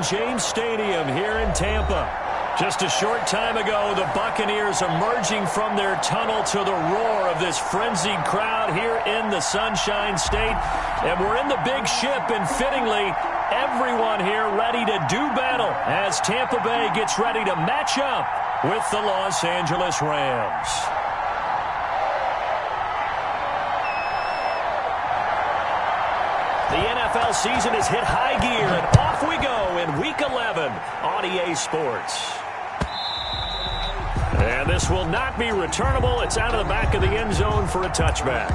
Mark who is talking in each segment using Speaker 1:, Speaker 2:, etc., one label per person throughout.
Speaker 1: James Stadium here in Tampa. Just a short time ago, the Buccaneers emerging from their tunnel to the roar of this frenzied crowd here in the Sunshine State. And we're in the big ship, and fittingly, everyone here ready to do battle as Tampa Bay gets ready to match up with the Los Angeles Rams. The NFL season has hit high gear, and off we go in Week 11 on EA Sports. And this will not be returnable. It's out of the back of the end zone for a touchback.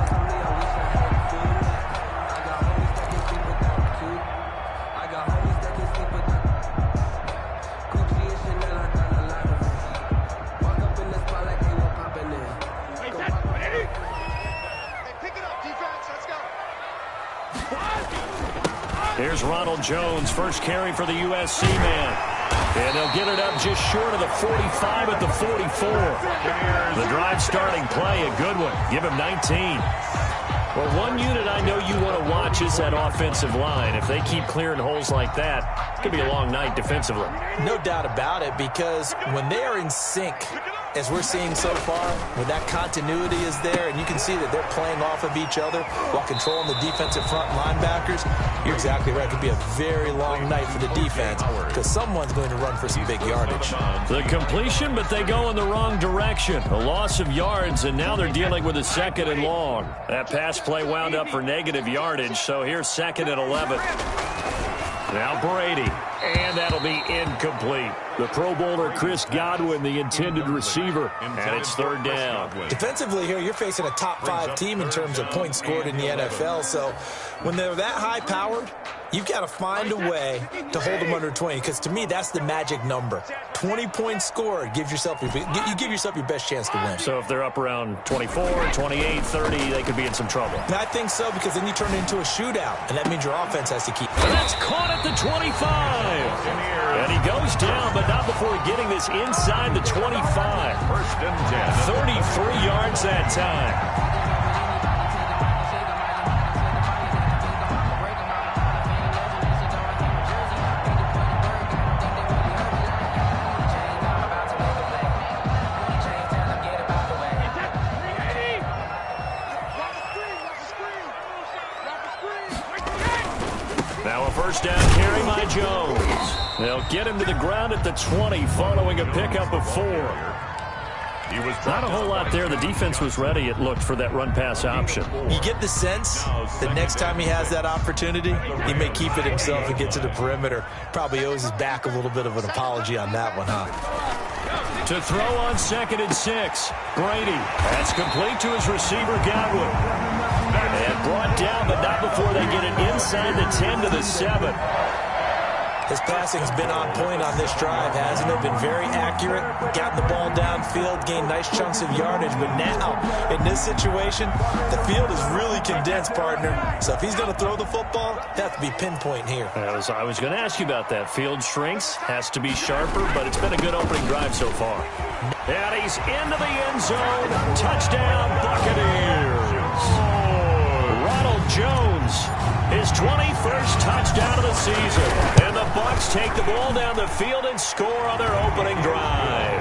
Speaker 1: Here's Ronald Jones, first carry for the USC man. And they'll get it up just short of the 45 at the 44. The drive starting play, a good one. Give him 19. Well, one unit I know you want to watch is that offensive line. If they keep clearing holes like that, it could be a long night defensively.
Speaker 2: No doubt about it, because when they are in sync, as we're seeing so far, when that continuity is there and you can see that they're playing off of each other while controlling the defensive front linebackers, you're exactly right. It could be a very long night for the defense because someone's going to run for some big yardage.
Speaker 1: The completion, but they go in the wrong direction. A loss of yards, and now they're dealing with a second and long. That pass play wound up for negative yardage, so here's second and 11. Now Brady, and that'll be incomplete. The Pro Bowler Chris Godwin, the intended receiver, and it's third down.
Speaker 2: Defensively here, you're facing a top-5 team in terms of points scored in the NFL, so when they're that high-powered, you've got to find a way to hold them under 20, because to me, that's the magic number. 20 points scored, you give yourself your best chance to win.
Speaker 1: So if they're up around 24, 28, 30, they could be in some trouble.
Speaker 2: And I think so, because then you turn it into a shootout, and that means your offense has to keep.
Speaker 1: And that's caught at the 25. And he goes down, but not before getting this inside the 25.
Speaker 3: First and 10.
Speaker 1: 33 yards that time. Now a first down carry by Jones. They'll get him to the ground at the 20 following a pickup of 4. Not a whole lot there. The defense was ready, it looked, for that run-pass option.
Speaker 2: You get the sense that next time he has that opportunity, he may keep it himself and get to the perimeter. Probably owes his back a little bit of an apology on that one, huh?
Speaker 1: To throw on second and 6. Brady. That's complete to his receiver, Godwin. And brought down, but not before they get it inside the 10 to the 7.
Speaker 2: His passing's been on point on this drive, hasn't it? Been very accurate, gotten the ball downfield, gained nice chunks of yardage. But now, in this situation, the field is really condensed, partner. So if he's going to throw the football, that has to be pinpoint here.
Speaker 1: I was going to ask you about that. Field shrinks, has to be sharper, but it's been a good opening drive so far. And he's into the end zone. Touchdown, Buccaneers. Ronald Jones, his 21st touchdown of the season. And the Bucs take the ball down the field and score on their opening drive.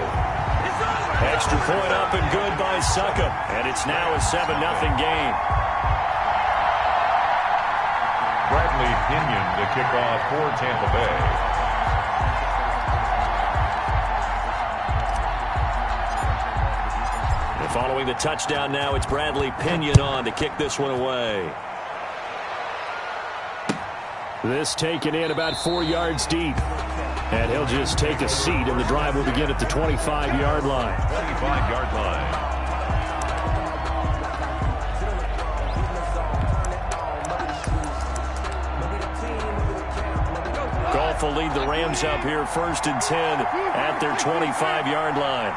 Speaker 1: Extra point up and good by Succop. And it's now a 7-0 game.
Speaker 3: Bradley Pinion to kick off for Tampa Bay.
Speaker 1: Following the touchdown now, it's Bradley Pinion on to kick this one away. This taken in about 4 yards deep. And he'll just take a seat, and the drive will begin at the 25-yard line.
Speaker 3: 25-yard line.
Speaker 1: Goff will lead the Rams up here first and 10 at their 25-yard line.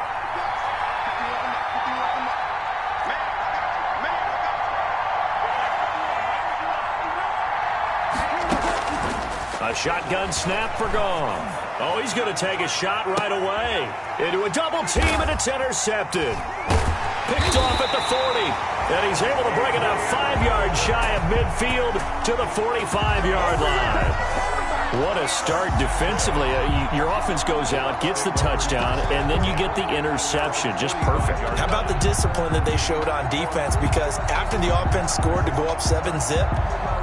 Speaker 1: A shotgun snap for Goff. Oh, he's going to take a shot right away. Into a double team, and it's intercepted. Picked off at the 40. And he's able to bring it up 5 yards shy of midfield to the 45-yard line. What a start defensively. Your offense goes out, gets the touchdown, and then you get the interception. Just perfect.
Speaker 2: How about the discipline that they showed on defense? Because after the offense scored to go up 7-zip,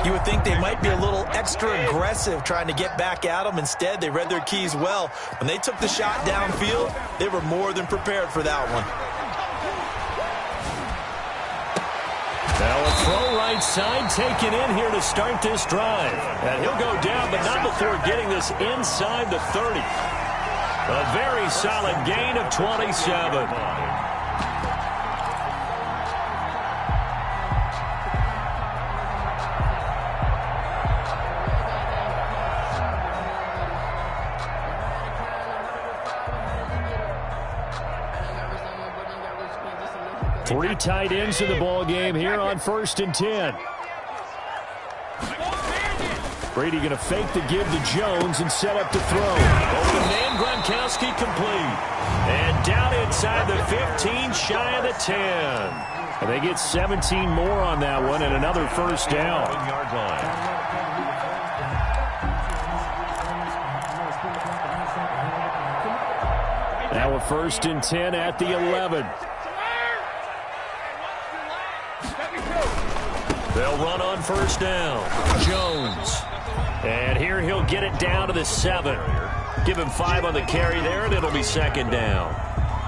Speaker 2: you would think they might be a little extra aggressive trying to get back at them. Instead, they read their keys well. When they took the shot downfield, they were more than prepared for that one.
Speaker 1: Now a throw right side taken in here to start this drive. And he'll go down, but not before getting this inside the 30. A very solid gain of 27. Three tight ends in the ball game here on 1st and 10. Brady going to fake the give to Jones and set up to throw. Open man, Gronkowski complete. And down inside the 15, shy of the 10. And they get 17 more on that one and another first down. Now a 1st and 10 at the 11. They'll run on first down. Jones. And here he'll get it down to the 7. Give him 5 on the carry there, and it'll be 2nd down.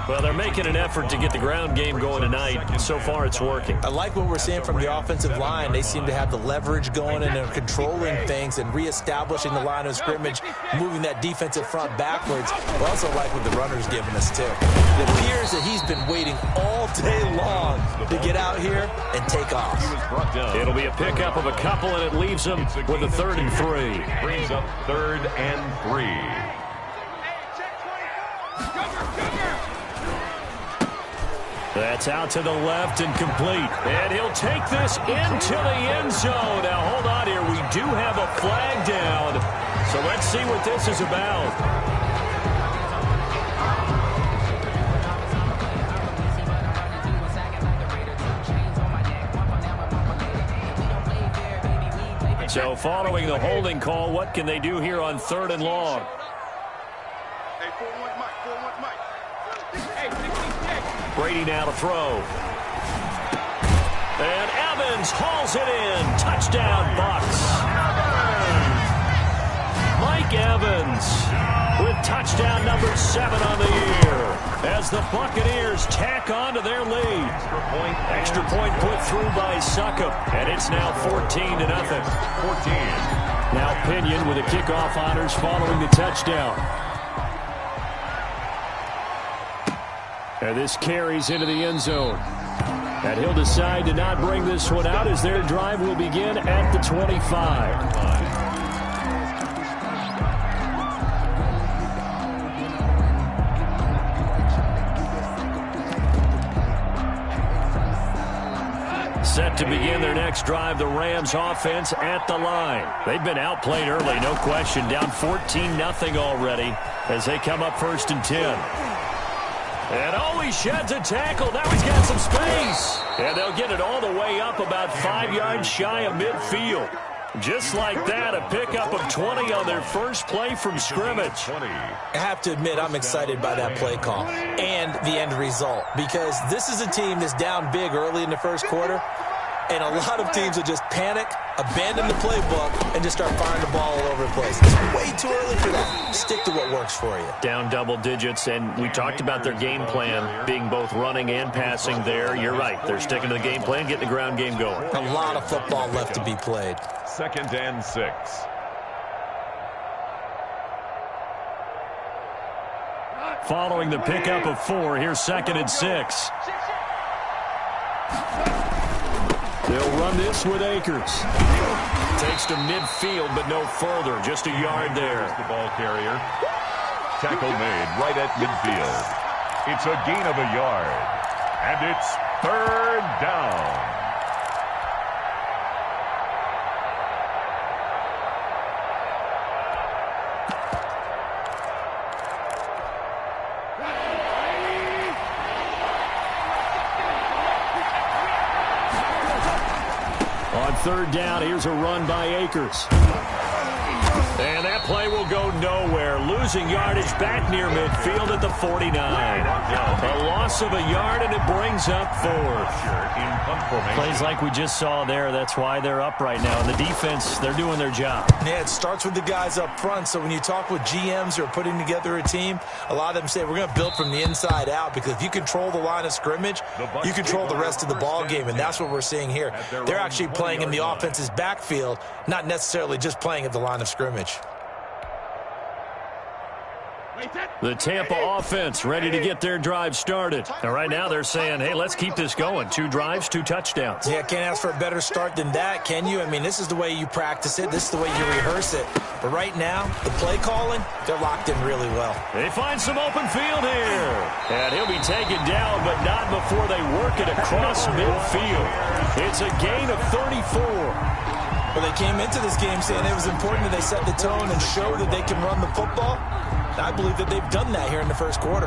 Speaker 1: Well, they're making an effort to get the ground game going tonight. So far, it's working.
Speaker 2: I like what we're seeing from the offensive line. They seem to have the leverage going, and they're controlling things and reestablishing the line of scrimmage, moving that defensive front backwards. I also like what the runner's giving us, too. It appears that he's been waiting all day long to get out here and take off.
Speaker 1: It'll be a pickup of a couple, and it leaves him with a 3rd and 3.
Speaker 3: Brings up 3rd and 3.
Speaker 1: That's out to the left and complete. And he'll take this into the end zone. Now, hold on here. We do have a flag down. So let's see what this is about. So following the holding call, what can they do here on 3rd and long? Brady now to throw. And Evans hauls it in. Touchdown, Bucs. Mike Evans with touchdown number 7 on the year as the Buccaneers tack on to their lead. Extra point put through by Succop, and it's now 14-0. Now Pinion with the kickoff honors following the touchdown. And this carries into the end zone. And he'll decide to not bring this one out as their drive will begin at the 25. Set to begin their next drive, the Rams offense at the line. They've been outplayed early, no question. Down 14-0 already as they come up 1st and 10. And he sheds a tackle. Now he's got some space. And they'll get it all the way up about 5 yards shy of midfield. Just like that, a pickup of 20 on their first play from scrimmage.
Speaker 2: I have to admit, I'm excited by that play call and the end result, because this is a team that's down big early in the first quarter, and a lot of teams will just panic, abandon the playbook, and just start firing the ball all over the place. It's way too early for that. Stick to what works for you.
Speaker 1: Down double digits, and we talked about their game plan being both running and passing there. You're right. They're sticking to the game plan, getting the ground game going.
Speaker 2: A lot of football left to be played.
Speaker 3: 2nd and 6.
Speaker 1: Following the pickup of 4, here's 2nd and 6. They'll run this with Akers. Takes to midfield, but no further. Just a yard there.
Speaker 3: The ball carrier. Tackle made right at midfield. It's a gain of a yard. And it's 3rd down.
Speaker 1: On 3rd down, here's a run by Akers. And that play will go nowhere. Losing yardage back near midfield at the 49. A loss of a yard, and it brings up 4th. Plays like we just saw there. That's why they're up right now. And the defense, they're doing their job.
Speaker 2: Yeah, it starts with the guys up front. So when you talk with GMs who are putting together a team, a lot of them say we're going to build from the inside out, because if you control the line of scrimmage, you control the rest of the ball game, and that's what we're seeing here. They're actually playing in the offense's backfield, not necessarily just playing at the line of scrimmage.
Speaker 1: The Tampa offense ready to get their drive started. And right now they're saying, hey, let's keep this going. 2 drives, 2 touchdowns.
Speaker 2: Yeah, can't ask for a better start than that, can you? I mean, this is the way you practice it. This is the way you rehearse it. But right now, the play calling, they're locked in really well.
Speaker 1: They find some open field here. And he'll be taken down, but not before they work it across midfield. It's a gain of 34.
Speaker 2: Well, they came into this game saying it was important that they set the tone and show that they can run the football. I believe that they've done that here in the first quarter.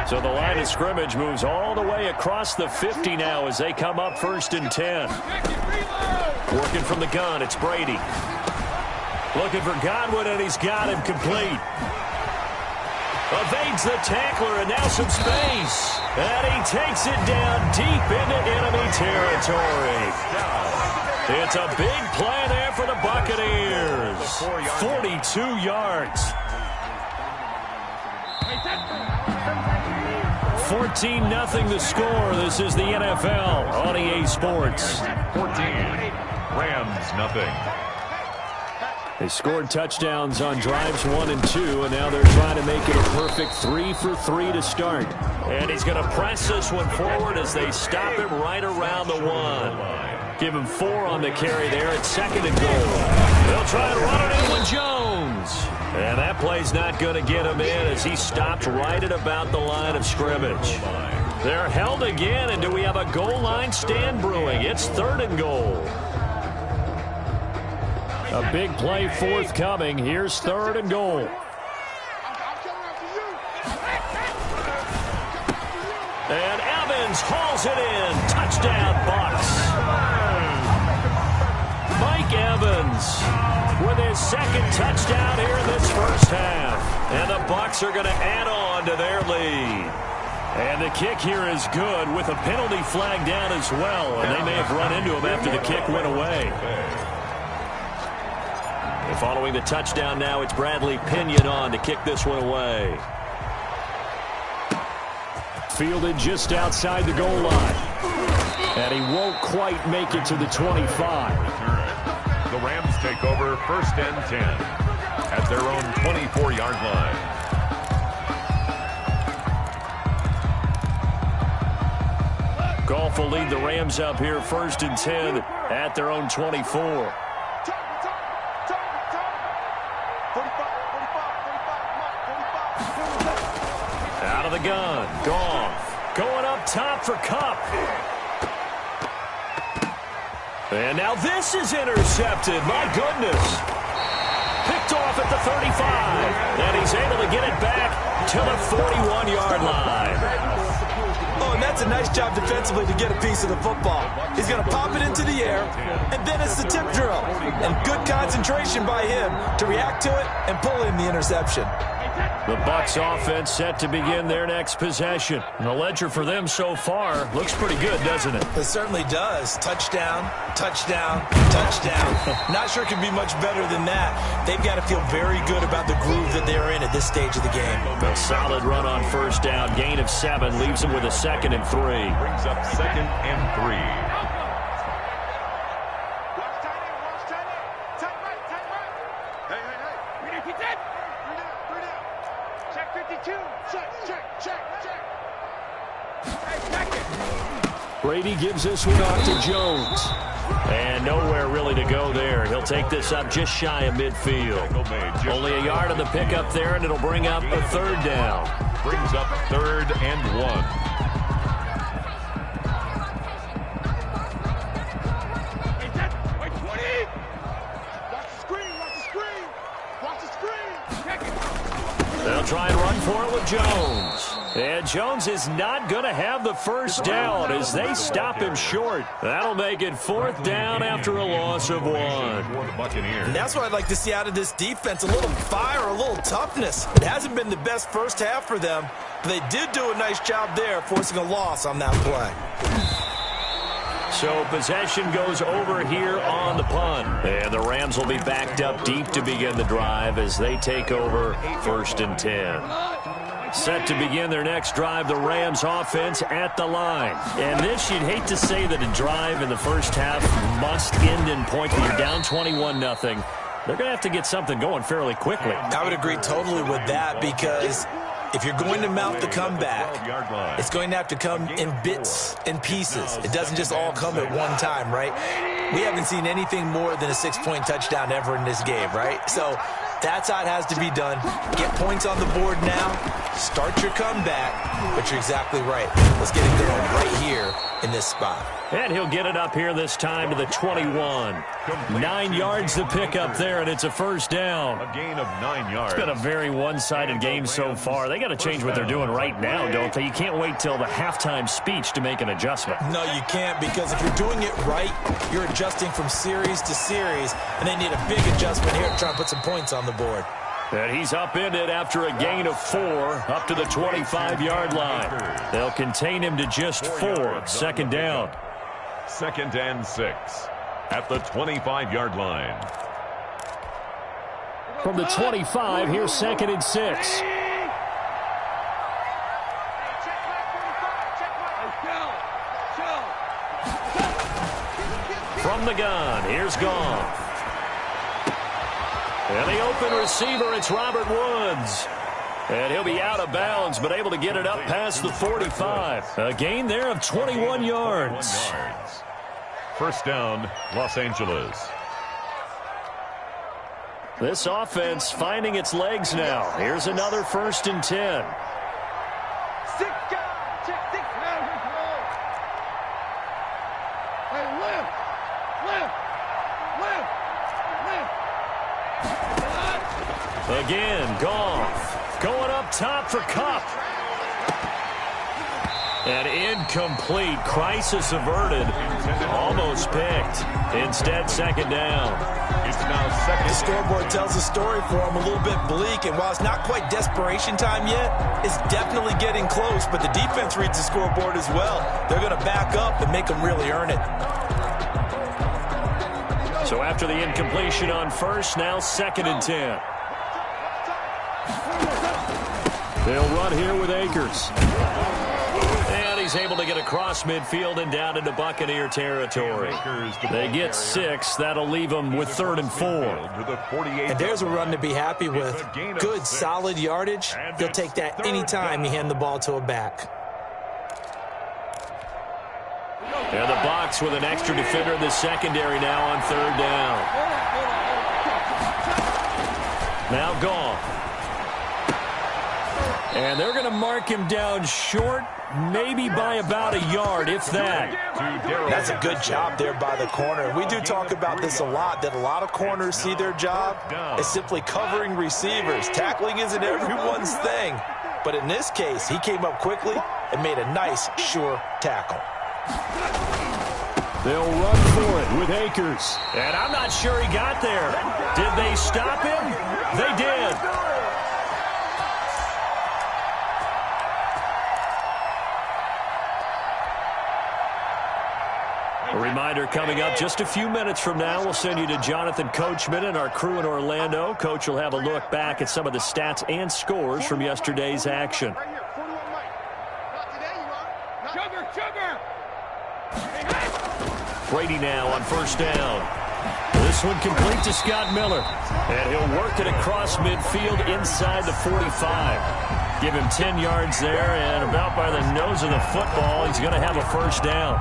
Speaker 1: So the line of scrimmage moves all the way across the 50 now as they come up 1st and 10. Working from the gun, it's Brady. Looking for Godwin, and he's got him complete. Evades the tackler, and now some space. And he takes it down deep into enemy territory. It's a big play there for the Buccaneers. 42 yards. 14-0 the score. This is the NFL on EA Sports.
Speaker 3: 14. Rams, nothing.
Speaker 1: They scored touchdowns on drives 1 and 2, and now they're trying to make it a perfect 3 for 3 to start. And he's going to press this one forward as they stop him right around the 1. Give him 4 on the carry there at 2nd and goal. They'll try and run it in with Jones. And that play's not going to get him in as he stopped right at about the line of scrimmage. They're held again, and do we have a goal line stand brewing? It's 3rd and goal. A big play forthcoming. Here's 3rd and goal. And Evans hauls it in. Touchdown, Bucs. Mike Evans with his 2nd touchdown here in this first half. And the Bucs are going to add on to their lead. And the kick here is good with a penalty flag down as well. And they may have run into him after the kick went away. And following the touchdown now, it's Bradley Pinion on to kick this one away. Fielded just outside the goal line. And he won't quite make it to the 25.
Speaker 3: The Rams take over 1st and 10 at their own 24-yard line.
Speaker 1: Goff will lead the Rams up here 1st and 10 at their own 24. Out of the gun, Goff going up top for Kupp. And now this is intercepted. My goodness. Picked off at the 35. And he's able to get it back to the 41-yard line.
Speaker 2: Oh, and that's a nice job defensively to get a piece of the football. He's going to pop it into the air, and then it's the tip drill. And good concentration by him to react to it and pull in the interception.
Speaker 1: The Bucs offense set to begin their next possession. And the ledger for them so far looks pretty good, doesn't it?
Speaker 2: It certainly does. Touchdown, touchdown, touchdown. Not sure it can be much better than that. They've got to feel very good about the groove that they're in at this stage of the game.
Speaker 1: A solid run on 1st down. Gain of 7 leaves them with a 2nd and 3.
Speaker 3: Brings up 2nd and 3.
Speaker 1: Brady gives this one off to Jones. And nowhere really to go there. He'll take this up just shy of midfield. Only a yard on the pickup there, and it'll bring up a 3rd down.
Speaker 3: Brings up 3rd and 1.
Speaker 1: They'll try and run for it with Jones. And Jones is not going to have the first down as they stop him short. That'll make it 4th down after a loss of 1.
Speaker 2: And that's what I'd like to see out of this defense, a little fire, a little toughness. It hasn't been the best first half for them, but they did do a nice job there, forcing a loss on that play.
Speaker 1: So possession goes over here on the punt. And the Rams will be backed up deep to begin the drive as they take over 1st and 10. Set to begin their next drive, the Rams offense at the line. And this, you'd hate to say that a drive in the first half must end in points, but you're down 21-0. They're going to have to get something going fairly quickly.
Speaker 2: I would agree totally with that, because if you're going to mount the comeback, it's going to have to come in bits and pieces. It doesn't just all come at one time, right? We haven't seen anything more than a 6-point touchdown ever in this game, right? So that's how it has to be done. Get points on the board now. Start your comeback. But you're exactly right. Let's get it going right here in this spot.
Speaker 1: And he'll get it up here this time to the 21. 9 yards to pick up there, and it's a first down.
Speaker 3: A gain of 9 yards.
Speaker 1: It's been a very one-sided game so far. They got to change what they're doing right now, don't they? You can't wait till the halftime speech to make an adjustment.
Speaker 2: No, you can't, because if you're doing it right, you're adjusting from series to series, and they need a big adjustment here to try and put some points on the board.
Speaker 1: And he's upended after a gain of 4 up to the 25-yard line. They'll contain him to just 4. 2nd down.
Speaker 3: 2nd and 6 at the 25-yard line.
Speaker 1: From the 25, here's 2nd and 6. From the gun, here's Goff. And the open receiver, it's Robert Woods. And he'll be out of bounds, but able to get it up past the 45. A gain there of 21 yards.
Speaker 3: First down, Los Angeles.
Speaker 1: This offense finding its legs now. Here's another 1st and 10. Again, Goff going up top for Kupp. And incomplete. Crisis averted. Almost picked. Instead, 2nd down.
Speaker 3: It's now 2nd.
Speaker 2: The scoreboard tells a story for them, a little bit bleak, and while it's not quite desperation time yet, it's definitely getting close, but the defense reads the scoreboard as well. They're going to back up and make them really earn it.
Speaker 1: So after the incompletion on first, now 2nd and 10. They'll run here with Akers. And he's able to get across midfield and down into Buccaneer territory. They get 6. That'll leave them with 3rd and 4.
Speaker 2: And there's a run to be happy with. Good, solid yardage. They'll take that anytime you hand the ball to a back.
Speaker 1: And the Bucs with an extra defender in the secondary now on 3rd down. Now Goff. And they're going to mark him down short, maybe by about a yard, if that.
Speaker 2: That's a good job there by the corner. We do talk about this a lot, that a lot of corners see their job as simply covering receivers. Tackling isn't everyone's thing. But in this case, he came up quickly and made a nice, sure tackle.
Speaker 1: They'll run for it with Akers. And I'm not sure he got there. Did they stop him? They did. A reminder coming up just a few minutes from now. We'll send you to Jonathan Coachman and our crew in Orlando. Coach will have a look back at some of the stats and scores from yesterday's action. Brady now on 1st down. This one complete to Scott Miller. And he'll work it across midfield inside the 45. Give him 10 yards there, and about by the nose of the football, he's going to have a 1st down.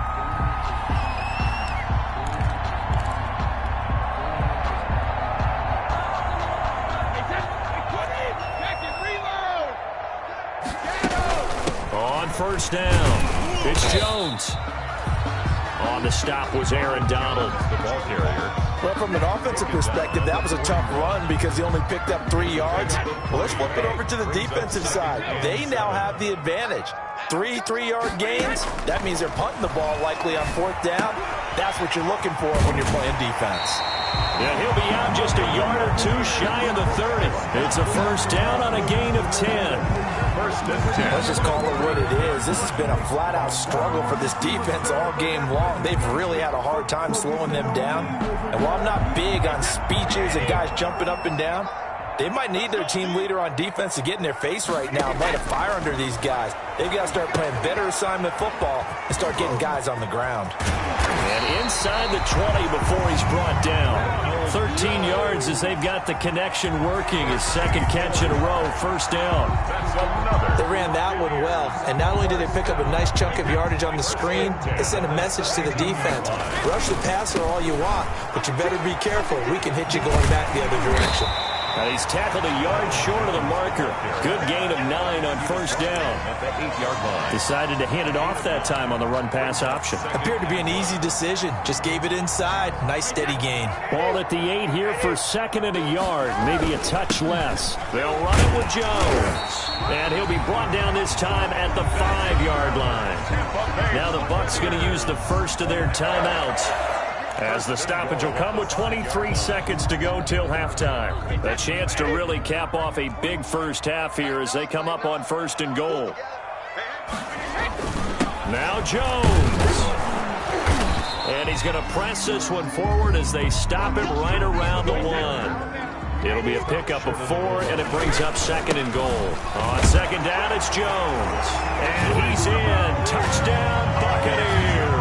Speaker 1: On 1st down, it's Jones. On the stop was Aaron Donald.
Speaker 3: The ball carrier.
Speaker 2: Well, from an offensive perspective, that was a tough run because he only picked up 3 yards. Well, let's flip it over to the defensive side. They now have the advantage. 3 3-yard gains, that means they're punting the ball likely on 4th down. That's what you're looking for when you're playing defense.
Speaker 1: Yeah, he'll be out just a yard or 2 shy of the 30. It's a first down on a gain of 10.
Speaker 3: First and 10.
Speaker 2: Let's just call it what it is. This has been a flat-out struggle for this defense all game long. They've really had a hard time slowing them down. And while I'm not big on speeches and guys jumping up and down, they might need their team leader on defense to get in their face right now and light a fire under these guys. They've got to start playing better assignment football and start getting guys on the ground.
Speaker 1: And inside the 20 before he's brought down. 13 yards as they've got the connection working. His second catch in a row, first down.
Speaker 3: That's another.
Speaker 2: They ran that one well, and not only did they pick up a nice chunk of yardage on the screen, they sent a message to the defense. Rush the passer all you want, but you better be careful. We can hit you going back the other direction.
Speaker 1: He's tackled a yard short of the marker. Good gain of 9 on first down.
Speaker 3: At the 8-yard line.
Speaker 1: Decided to hand it off that time on the run-pass option.
Speaker 2: Appeared to be an easy decision. Just gave it inside. Nice steady gain.
Speaker 1: Ball at the 8 here for 2nd and a yard. Maybe a touch less. They'll run it with Jones. And he'll be brought down this time at the 5-yard line. Now the Bucs going to use the first of their timeouts, as the stoppage will come with 23 seconds to go till halftime. A chance to really cap off a big first half here as they come up on 1st and goal. Now Jones. And he's going to press this one forward as they stop him right around the 1. It'll be a pickup of 4, and it brings up 2nd and goal. On 2nd down, it's Jones. And he's in. Touchdown, Buccaneers.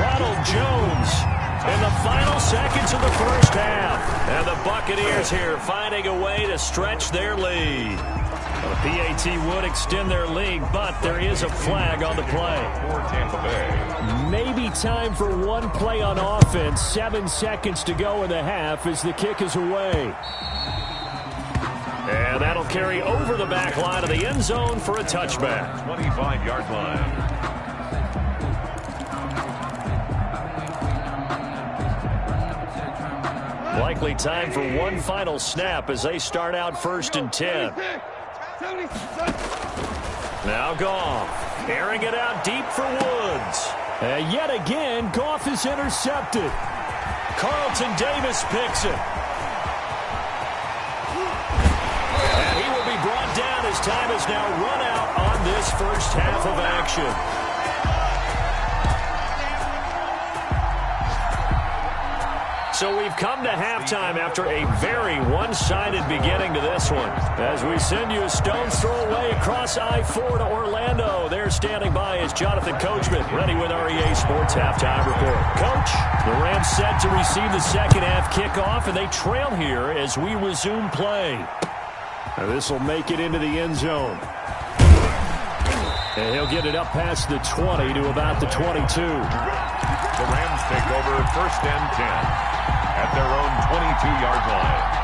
Speaker 1: Ronald Jones in the final seconds of the first half. And the Buccaneers here finding a way to stretch their lead. The PAT would extend their lead, but there is a flag on the play.
Speaker 3: For Tampa Bay.
Speaker 1: Maybe time for one play on offense. 7 seconds to go in the half as the kick is away. And that'll carry over the back line of the end zone for a touchback.
Speaker 3: 25-yard line.
Speaker 1: Likely time for one final snap as they start out 1st and 10. Now Goff, airing it out deep for Woods. And yet again, Goff is intercepted. Carlton Davis picks it. And he will be brought down as time is now run out on this first half of action. So we've come to halftime after a very one-sided beginning to this one. As we send you a stone's throw away across I-4 to Orlando. There standing by is Jonathan Coachman, ready with REA Sports Halftime Report. Coach, the Rams set to receive the second half kickoff, and they trail here as we resume play. Now this will make it into the end zone. And he'll get it up past the 20 to about the 22.
Speaker 3: The Rams take over 1st and 10. At their own 22-yard line.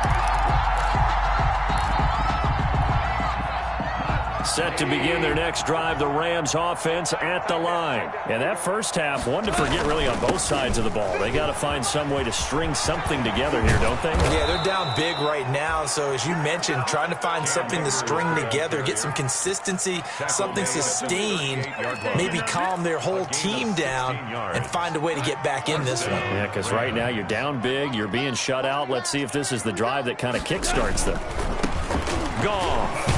Speaker 1: Set to begin their next drive, the Rams offense at the line. And that first half, one to forget really on both sides of the ball. They got to find some way to string something together here, don't they?
Speaker 2: Yeah, they're down big right now. So as you mentioned, trying to find something to string together, get some consistency, something sustained, maybe calm their whole team down and find a way to get back in this one.
Speaker 1: Yeah, because right now you're down big, you're being shut out. Let's see if this is the drive that kind of kickstarts them. Goff.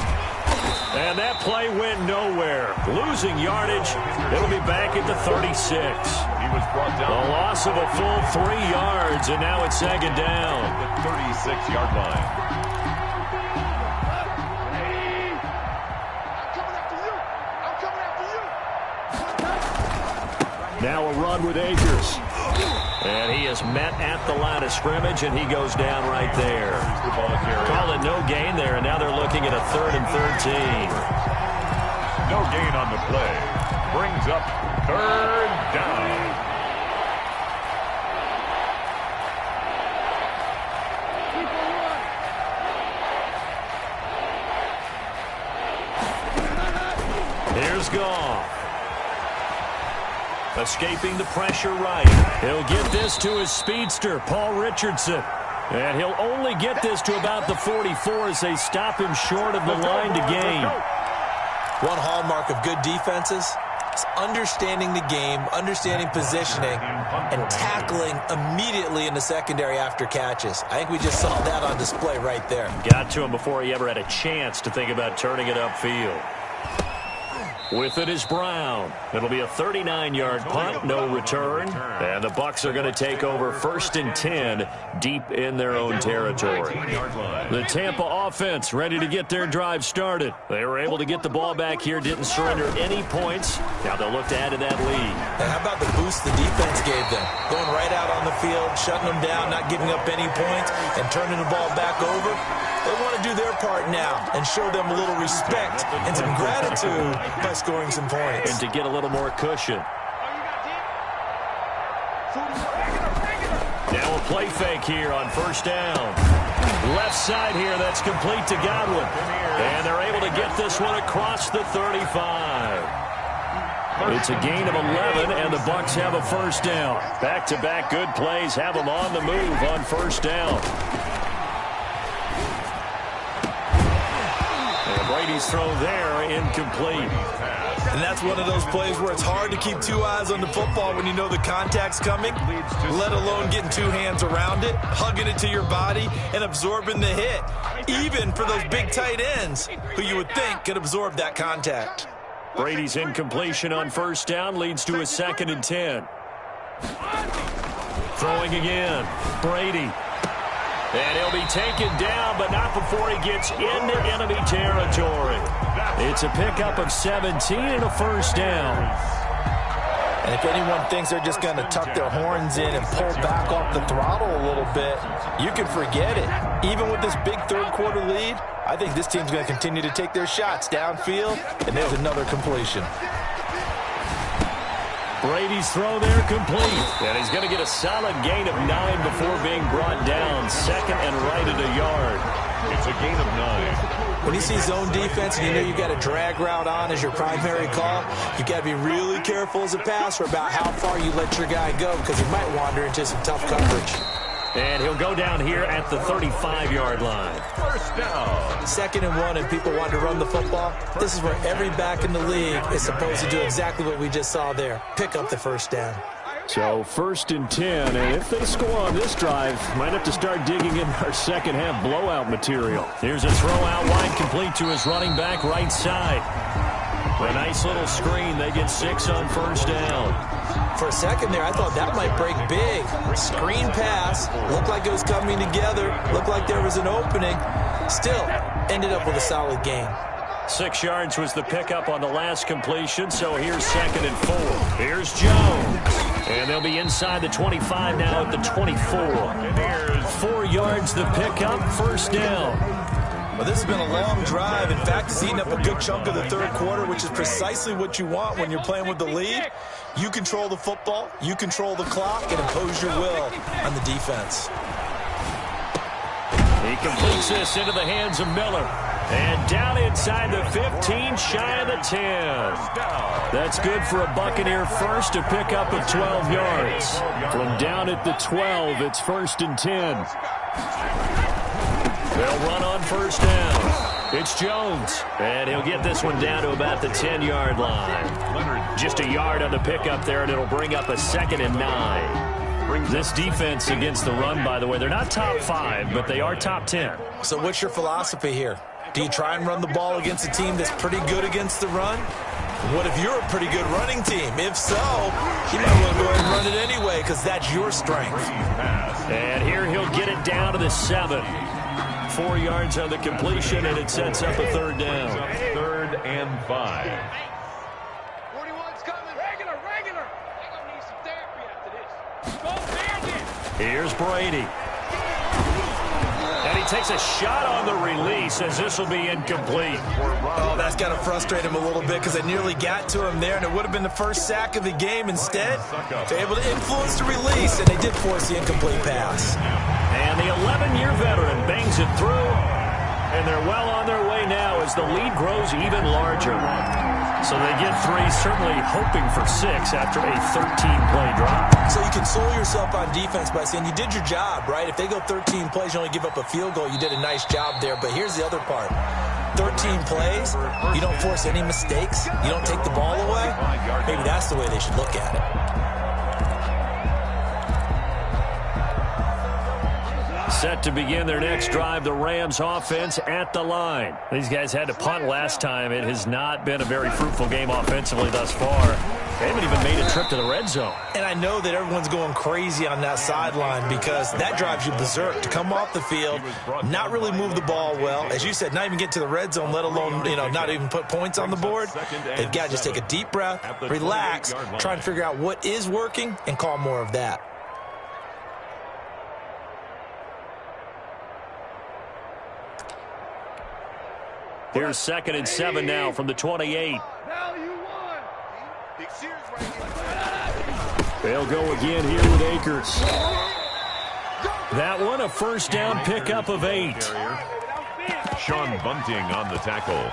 Speaker 1: And that play went nowhere. Losing yardage. It'll be back at the 36.
Speaker 3: He was brought down.
Speaker 1: A loss of a full 3 yards, and now it's 2nd down.
Speaker 3: At the 36-yard line.
Speaker 1: Now a run with Akers. And he is met at the line of scrimmage, and he goes down right there. Call it no gain there, and now they're looking at a 3rd and 13.
Speaker 3: No gain on the play. Brings up 3rd down.
Speaker 1: Here's Goff. Escaping the pressure right. He'll get this to his speedster, Paul Richardson. And he'll only get this to about the 44 as they stop him short of the line to gain.
Speaker 2: One hallmark of good defenses is understanding the game, understanding positioning, and tackling immediately in the secondary after catches. I think we just saw that on display right there.
Speaker 1: Got to him before he ever had a chance to think about turning it upfield. With it is Brown. It'll be a 39-yard punt, no return. And the Bucs are going to take over 1st and 10 deep in their own territory. The Tampa offense ready to get their drive started. They were able to get the ball back here, didn't surrender any points. Now they'll look to add to that lead.
Speaker 2: And how about the boost the defense gave them? Going right out on the field, shutting them down, not giving up any points, and turning the ball back over. They want to do their part now and show them a little respect and some gratitude by scoring some points.
Speaker 1: And to get a little more cushion. Now a play fake here on 1st down. Left side here, that's complete to Godwin. And they're able to get this one across the 35. It's a gain of 11, and the Bucs have a 1st down. Back-to-back good plays have them on the move on 1st down. Brady's throw there, incomplete.
Speaker 2: And that's one of those plays where it's hard to keep 2 eyes on the football when you know the contact's coming, let alone getting 2 hands around it, hugging it to your body, and absorbing the hit, even for those big tight ends who you would think could absorb that contact.
Speaker 1: Brady's incompletion on 1st down leads to a 2nd and 10. Throwing again, Brady. And he'll be taken down, but not before he gets into enemy territory. It's a pickup of 17 and a 1st down.
Speaker 2: And if anyone thinks they're just going to tuck their horns in and pull back off the throttle a little bit, you can forget it. Even with this big 3rd quarter lead, I think this team's going to continue to take their shots downfield, and there's another completion.
Speaker 1: Brady's throw there complete. And he's going to get a solid gain of 9 before being brought down. 2nd and right at a yard.
Speaker 3: It's a gain of 9.
Speaker 2: When you see zone defense and you know you've got a drag route on as your primary call, you've got to be really careful as a passer about how far you let your guy go because he might wander into some tough coverage.
Speaker 1: And he'll go down here at the 35-yard line.
Speaker 3: 1st down.
Speaker 2: 2nd and 1, and people want to run the football. This is where every back in the league is supposed to do exactly what we just saw there. Pick up the 1st down.
Speaker 1: So 1st and 10, and if they score on this drive, might have to start digging in our second-half blowout material. Here's a throw out wide, complete to his running back right side. A nice little screen. They get 6 on 1st down.
Speaker 2: For a second there, I thought that might break big. Screen pass. Looked like it was coming together. Looked like there was an opening. Still, ended up with a solid gain.
Speaker 1: 6 yards was the pickup on the last completion, so here's 2nd and 4. Here's Jones. And they'll be inside the 25 now at the 24. 4 yards the pickup, 1st down.
Speaker 2: Well, this has been a long drive. In fact, it's eaten up a good chunk of the 3rd quarter, which is precisely what you want when you're playing with the lead. You control the football, you control the clock, and impose your will on the defense.
Speaker 1: He completes this into the hands of Miller. And down inside the 15, shy of the 10. That's good for a Buccaneer first, to pick up of 12 yards. From down at the 12, it's 1st and 10. They'll run on 1st down. It's Jones. And he'll get this one down to about the 10-yard line. Just a yard on the pickup there, and it'll bring up a 2nd and 9. This defense against the run, by the way, they're not top 5, but they are top 10.
Speaker 2: So what's your philosophy here? Do you try and run the ball against a team that's pretty good against the run? What if you're a pretty good running team? If so, you might want to go ahead and run it anyway because that's your strength.
Speaker 1: And here he'll get it down to the 7. 4 yards on the completion, and it sets up a 3rd down.
Speaker 3: 3rd and 5.
Speaker 4: 41's coming. Regular. They're going to need some therapy after this. Go Bandit.
Speaker 1: Here's Brady. And he takes a shot on the release as this will be incomplete.
Speaker 2: Oh, that's got to frustrate him a little bit because they nearly got to him there, and it would have been the first sack of the game. Instead, they're able to influence the release, and they did force the incomplete pass.
Speaker 1: And the 11-year veteran bangs it through, and they're well on their way now as the lead grows even larger. So they get 3, certainly hoping for 6 after a 13-play drive.
Speaker 2: So you console yourself on defense by saying you did your job, right? If they go 13 plays, you only give up a field goal, you did a nice job there. But here's the other part. 13 plays, you don't force any mistakes, you don't take the ball away. Maybe that's the way they should look at it.
Speaker 1: Set to begin their next drive, the Rams offense at the line. These guys had to punt last time. It has not been a very fruitful game offensively thus far. They haven't even made a trip to the red zone.
Speaker 2: And I know that everyone's going crazy on that sideline because that drives you berserk to come off the field, not really move the ball well. As you said, not even get to the red zone, let alone, not even put points on the board. They've got to just take a deep breath, relax, try and figure out what is working and call more of that.
Speaker 1: Here's 2nd and 7 now from the 28. They'll go again here with Akers. That one, a first down pickup of 8.
Speaker 3: Sean Bunting on the tackle.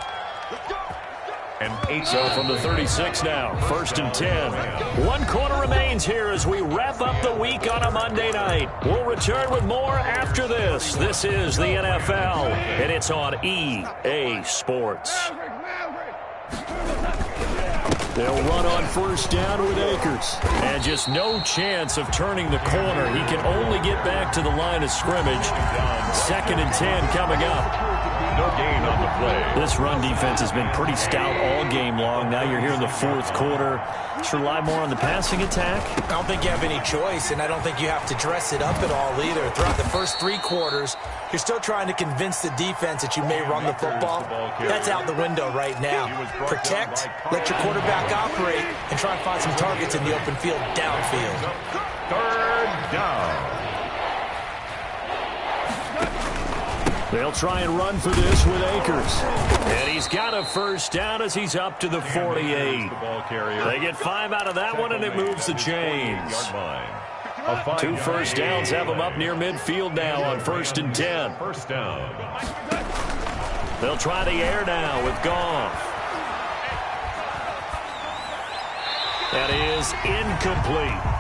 Speaker 3: And 8.
Speaker 1: So from the 36 now, 1st and 10. 1 quarter remains here as we wrap up the week on a Monday night. We'll return with more after this. This is the NFL, and it's on EA Sports. They'll run on first down with Akers. And just no chance of turning the corner. He can only get back to the line of scrimmage. 2nd and 10 coming up.
Speaker 3: No gain on the play.
Speaker 1: This run defense has been pretty stout all game long. Now you're here in the 4th quarter. Just rely more on the passing attack.
Speaker 2: I don't think you have any choice, and I don't think you have to dress it up at all either. Throughout the first 3 quarters, you're still trying to convince the defense that you may run the football. That's out the window right now. Protect, let your quarterback operate, and try and find some targets in the open field downfield.
Speaker 3: 3rd down.
Speaker 1: They'll try and run for this with Akers. And he's got a first down as he's up to the 48. They get 5 out of that one, and it moves the chains. 2 first downs have them up near midfield now on 1st and 10.
Speaker 3: First down.
Speaker 1: They'll try the air now with Goff. That is incomplete.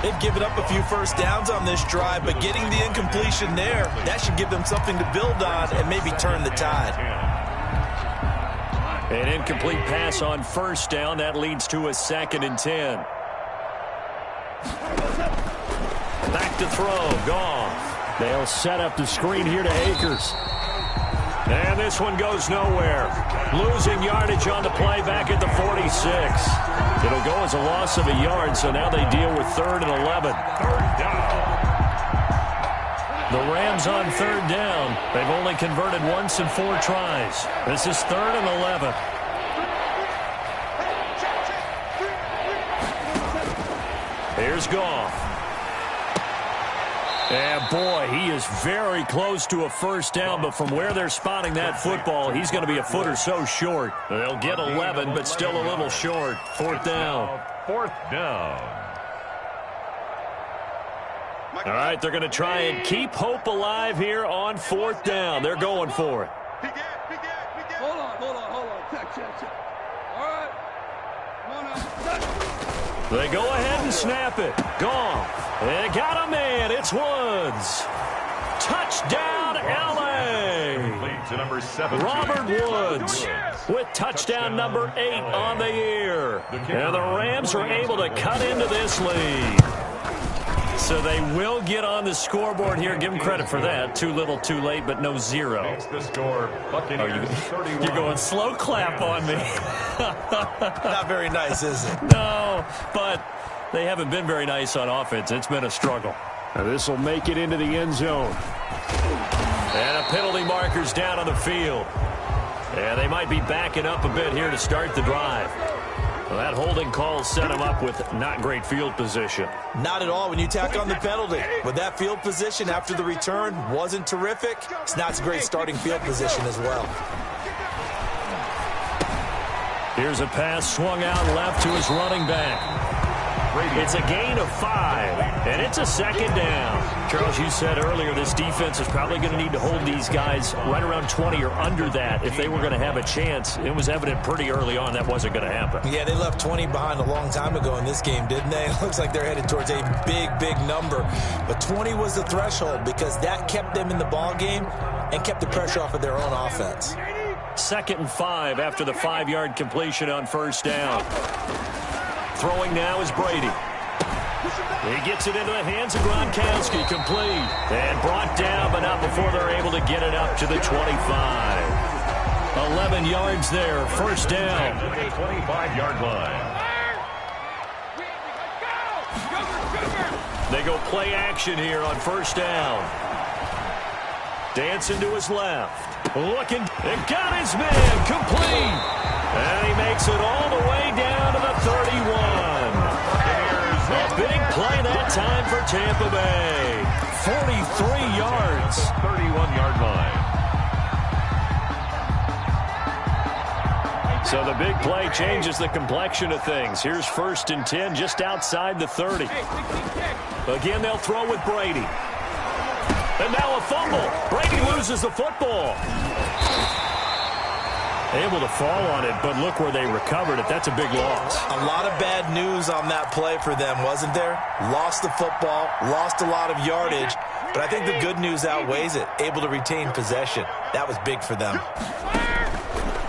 Speaker 2: They've given up a few first downs on this drive, but getting the incompletion there, that should give them something to build on and maybe turn the tide.
Speaker 1: An incomplete pass on first down. That leads to a 2nd and 10. Back to throw. Goff. They'll set up the screen here to Akers. And this one goes nowhere. Losing yardage on the play back at the 46. It'll go as a loss of a yard, so now they deal with 3rd and 11.
Speaker 3: 3rd down.
Speaker 1: The Rams on 3rd down. They've only converted once in 4 tries. This is 3rd and 11. Here's Goff. And boy, he is very close to a first down, but from where they're spotting that football, he's going to be a foot or so short. They'll get 11, but still a little short. 4th down.
Speaker 3: 4th down.
Speaker 1: All right, they're going to try and keep hope alive here on 4th down. They're going for it.
Speaker 4: Hold on. Check. All right. Come on now.
Speaker 1: They go ahead and snap it. Goff. They got a man. It's Woods. Touchdown, L.A.
Speaker 3: To number 7.
Speaker 1: Robert Woods with touchdown number 8 on the year. And the Rams are able to cut into this lead. So they will get on the scoreboard here. Give them credit for that. Too little, too late, but no 0.
Speaker 3: The score, Buccaneers 31.
Speaker 1: You're going slow clap on me.
Speaker 2: Not very nice, is it?
Speaker 1: No, but they haven't been very nice on offense. It's been a struggle. Now this will make it into the end zone. And a penalty marker's down on the field. And they might be backing up a bit here to start the drive. Well, that holding call set him up with not great field position.
Speaker 2: Not at all when you tack on the penalty. With that field position after the return wasn't terrific, it's not a great starting field position as well.
Speaker 1: Here's a pass swung out left to his running back. It's a gain of 5, and it's a second down. Charles, you said earlier this defense is probably going to need to hold these guys right around 20 or under that if they were going to have a chance. It was evident pretty early on that wasn't going to happen.
Speaker 2: Yeah, they left 20 behind a long time ago in this game, didn't they? It looks like they're headed towards a big number. But 20 was the threshold because that kept them in the ball game and kept the pressure off of their own offense.
Speaker 1: 2nd and 5 after the 5-yard completion on first down. Throwing now is Brady. He gets it into the hands of Gronkowski, complete. And brought down, but not before they're able to get it up to the 25. 11 yards there, first down.
Speaker 3: 25-yard line.
Speaker 1: They go play action here on first down. Dancing to his left. Looking, and got his man, complete. And he makes it all the way down to the 31. A big play that time for Tampa Bay. 43 yards.
Speaker 3: 31-yard line.
Speaker 1: So the big play changes the complexion of things. Here's 1st and 10 just outside the 30. Again, they'll throw with Brady. And now a fumble. Brady loses the football. Able to fall on it, but look where they recovered it. That's a big loss.
Speaker 2: A lot of bad news on that play for them, wasn't there? Lost the football, lost a lot of yardage, but I think the good news outweighs it. Able to retain possession. That was big for them.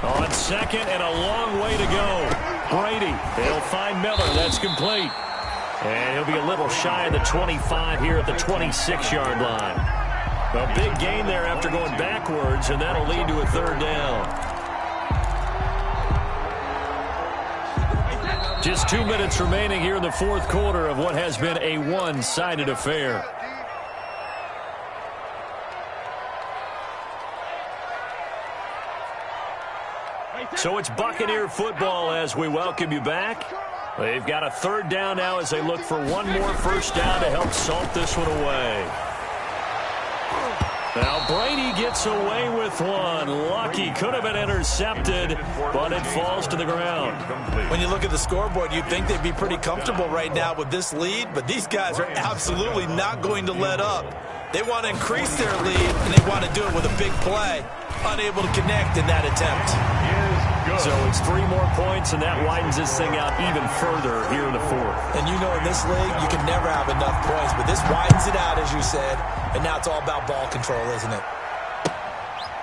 Speaker 1: On second and a long way to go. Brady, they'll find Miller. That's complete. And he'll be a little shy of the 25 here at the 26-yard line. A big gain there after going backwards, and that'll lead to a 3rd down. Just 2 minutes remaining here in the 4th quarter of what has been a one-sided affair. So it's Buccaneer football as we welcome you back. They've got a 3rd down now as they look for one more first down to help salt this one away. Now Brady gets away with one. Lucky, could have been intercepted, but it falls to the ground.
Speaker 2: When you look at the scoreboard, you'd think they'd be pretty comfortable right now with this lead, but these guys are absolutely not going to let up. They want to increase their lead, and they want to do it with a big play. Unable to connect in that attempt.
Speaker 1: So it's 3 more points, and that widens this thing out even further here in the 4th.
Speaker 2: And you know in this league, you can never have enough points, but this widens it out, as you said, and now it's all about ball control, isn't it?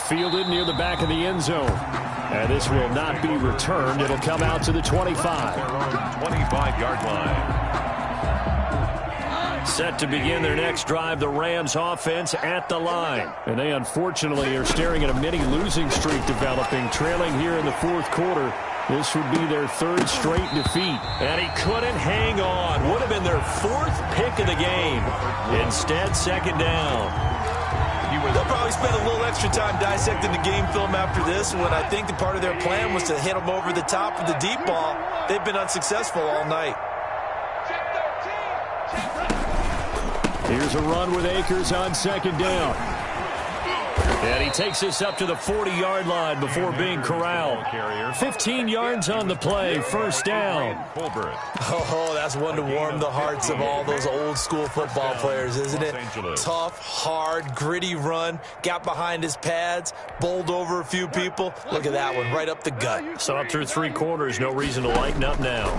Speaker 1: Fielded near the back of the end zone. And this will not be returned. It'll come out to the 25.
Speaker 3: 25-yard line.
Speaker 1: Set to begin their next drive, the Rams offense at the line. And they unfortunately are staring at a mini losing streak developing, trailing here in the 4th quarter. This would be their 3rd straight defeat. And he couldn't hang on. Would have been their 4th pick of the game. Instead, 2nd down.
Speaker 2: They'll probably spend a little extra time dissecting the game film after this one. I think the part of their plan was to hit them over the top of the deep ball. They've been unsuccessful all night.
Speaker 1: Here's a run with Akers on 2nd down. And he takes this up to the 40-yard line before being corralled. 15 yards on the play, first down.
Speaker 2: Oh, that's one to warm the hearts of all those old-school football players, isn't it? Tough, hard, gritty run. Got behind his pads, bowled over a few people. Look at that one, right up the gut.
Speaker 1: So up through 3 quarters, no reason to lighten up now.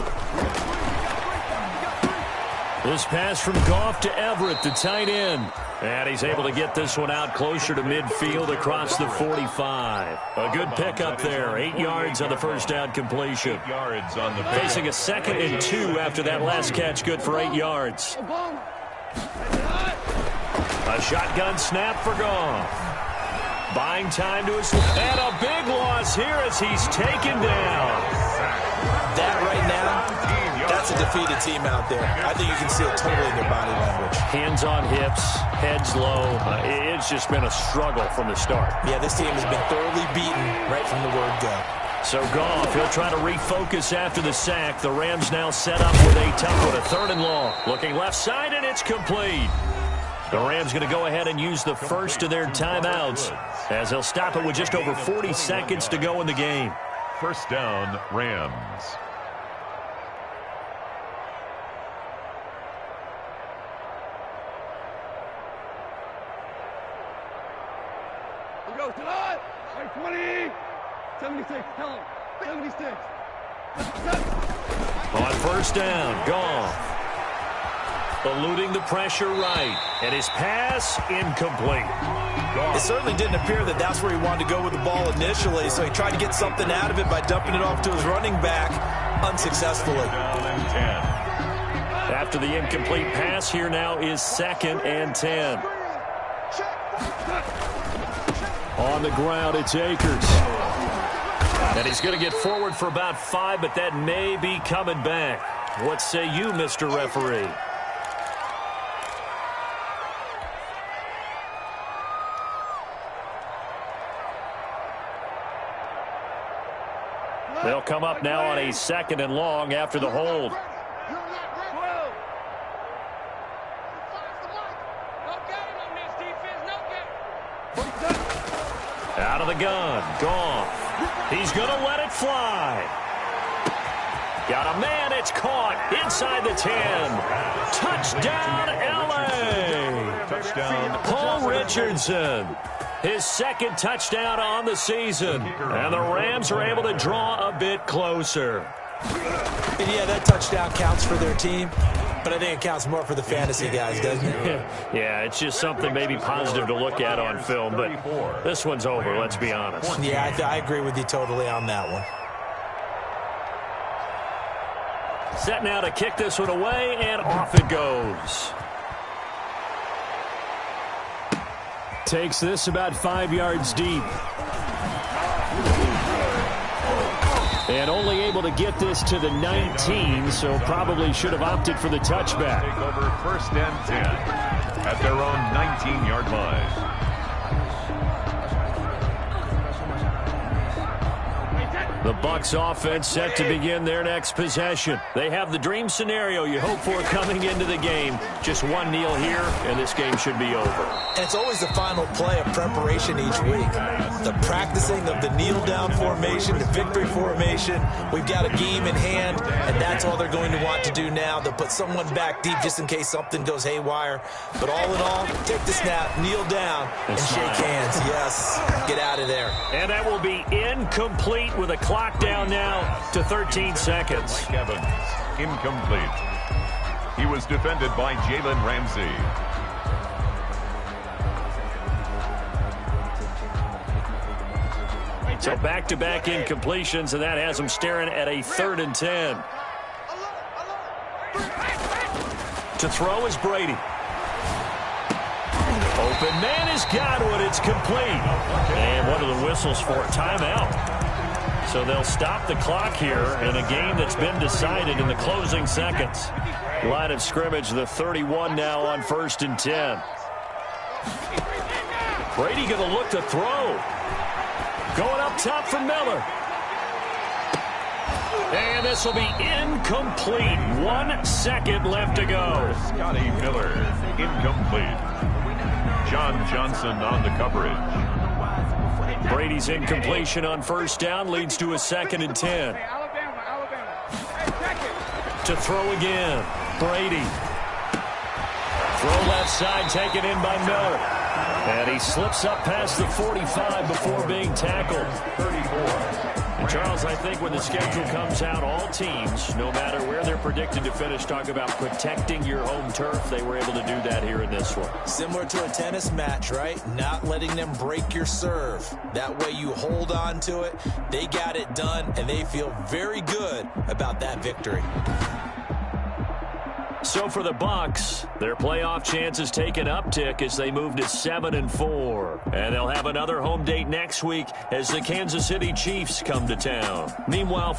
Speaker 1: This pass from Goff to Everett, the tight end. And he's able to get this one out closer to midfield across the 45. A good pickup there. 8 yards on the first down completion. Facing a 2nd and 2 after that last catch, good for 8 yards. A shotgun snap for Goff. Buying time to his... And a big loss here as he's taken down.
Speaker 2: That right now... that's a defeated team out there. I think you can see it totally in their body language.
Speaker 1: Hands on hips, heads low. It's just been a struggle from the start.
Speaker 2: Yeah, this team has been thoroughly beaten right from the word go.
Speaker 1: So Goff, he'll try to refocus after the sack. The Rams now set up with a tough one, a 3rd and long. Looking left side, and it's complete. The Rams going to go ahead and use the first of their timeouts as they'll stop it with just over 40 seconds to go in the game.
Speaker 3: First down, Rams.
Speaker 4: 76, tell him. 76.
Speaker 1: On first down, Goff. Eluding the pressure right. And his pass incomplete.
Speaker 2: It certainly didn't appear that that's where he wanted to go with the ball initially, so he tried to get something out of it by dumping it off to his running back unsuccessfully.
Speaker 3: Down and 10.
Speaker 1: After the incomplete pass, here now is 2nd and 10. On the ground, it's Akers. And he's going to get forward for about 5, but that may be coming back. What say you, Mr. Referee? They'll come up now on a 2nd and long after the hold. Out of the gun, Goff. He's going to let it fly. Got a man, it's caught inside the 10. Touchdown, L.A.
Speaker 3: Touchdown.
Speaker 1: Paul Richardson. His 2nd touchdown on the season. And the Rams are able to draw a bit closer.
Speaker 2: And yeah, that touchdown counts for their team, but I think it counts more for the fantasy guys, doesn't it?
Speaker 1: Yeah, it's just something maybe positive to look at on film, but this one's over, let's be honest.
Speaker 2: Yeah, I agree with you totally on that one.
Speaker 1: Set now to kick this one away, and off it goes. Takes this about 5 yards deep. And only able to get this to the 19, so probably should have opted for the touchback.
Speaker 3: Take over 1st and 10 at their own 19-yard line.
Speaker 1: The Bucs offense set to begin their next possession. They have the dream scenario you hope for coming into the game. Just one kneel here, and this game should be over.
Speaker 2: And it's always the final play of preparation each week. The practicing of the kneel-down formation, the victory formation. We've got a game in hand, and that's all they're going to want to do now. They'll put someone back deep just in case something goes haywire. But all in all, take the snap, kneel down, and shake hands. Yes, get out of there.
Speaker 1: And that will be incomplete with a clock down now to 13 seconds.
Speaker 3: Mike Evans, incomplete. He was defended by Jalen Ramsey.
Speaker 1: So back-to-back incompletions, and that has them staring at a 3rd and 10. To throw is Brady. Open man is Godwin. It's complete. And what are the whistles for? Timeout. So they'll stop the clock here in a game that's been decided in the closing seconds. Line of scrimmage, the 31 now on 1st and 10. Brady going to look to throw. Going up top for Miller. And this will be incomplete. 1 second left to go.
Speaker 3: Scotty Miller, incomplete. John Johnson on the coverage.
Speaker 1: Brady's incompletion on 1st down leads to a 2nd and 10. To throw again. Brady. Throw left side, taken in by Miller. And he slips up past the 45 before being tackled. 34. And Charles, I think when the schedule comes out, all teams, no matter where they're predicted to finish, talk about protecting your home turf. They were able to do that here in this one.
Speaker 2: Similar to a tennis match, right? Not letting them break your serve. That way you hold on to it. They got it done, and they feel very good about that victory.
Speaker 1: So for the Bucs, their playoff chances take an uptick as they move to 7-4. And they'll have another home date next week as the Kansas City Chiefs come to town. Meanwhile,